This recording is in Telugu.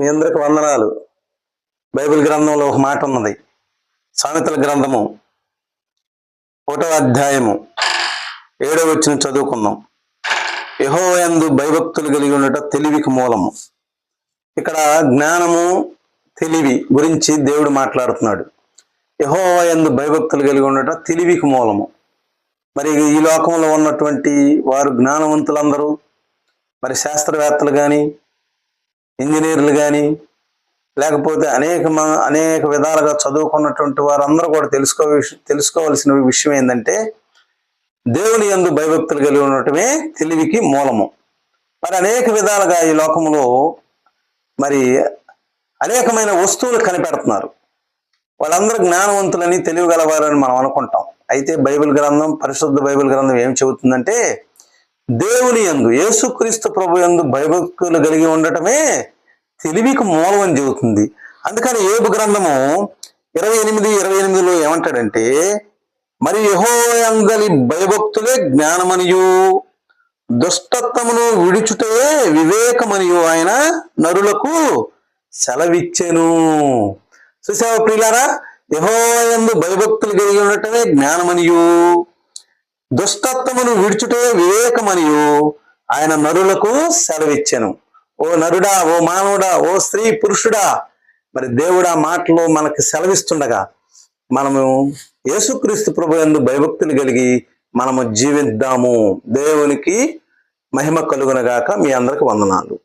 మీ అందరికి వందనాలు. బైబిల్ గ్రంథంలో ఒక మాట ఉన్నది. సామెతల గ్రంథము 1వ అధ్యాయము 7వ వచనం చదువుకుందాం. యెహోవాయందు భయభక్తులు కలిగి ఉండట తెలివికి మూలము. ఇక్కడ జ్ఞానము తెలివి గురించి దేవుడు మాట్లాడుతున్నాడు. యెహోవాయందు భయభక్తులు కలిగి ఉండట తెలివికి మూలము. మరి ఈ లోకంలో ఉన్నటువంటి వారు జ్ఞానవంతులందరూ, మరి శాస్త్రవేత్తలు కానీ, ఇంజనీర్లు కానీ, లేకపోతే అనేక విధాలుగా చదువుకున్నటువంటి వారందరూ కూడా తెలుసుకోవాల్సిన విషయం ఏంటంటే, దేవుని యందు భయభక్తులు కలిగి ఉండటమే తెలివికి మూలము. మరి అనేక విధాలుగా ఈ లోకంలో మరి అనేకమైన వస్తువులు కనిపెడుతున్నారు. వాళ్ళందరూ జ్ఞానవంతులని, తెలివిగలవారని మనం అనుకుంటాం. అయితే బైబిల్ గ్రంథం, పరిశుద్ధ బైబిల్ గ్రంథం ఏం చెబుతుందంటే, దేవుని యందు, యేసుక్రీస్తు ప్రభు యందు భయభక్తులు కలిగి ఉండటమే తెలివికి మూలం అని చెబుతుంది. అందుకని యోబు గ్రంథము 28:28లో ఏమంటాడంటే, మరి యెహోవా యందలి భయభక్తులే జ్ఞానమనియు, దుష్టత్వమును విడుచుటే వివేకమనియు ఆయన నరులకు సెలవిచ్చెను. చూసావా ప్రియులారా, యెహోవా యందు భయభక్తులు కలిగి ఉండటమే జ్ఞానమనియు, దుష్టత్వమును విడుచుటే వివేకమనియు ఆయన నరులకు సెలవిచ్చెను. ఓ నరుడా, ఓ మానవుడా, ఓ స్త్రీ పురుషుడా, మరి దేవుడా మాటలు మనకి సెలవిస్తుండగా మనము యేసుక్రీస్తు ప్రభు యందు భయభక్తులు కలిగి మనము జీవిద్దాము. దేవునికి మహిమ కలుగునగాక. మీ అందరికి వందనాలు.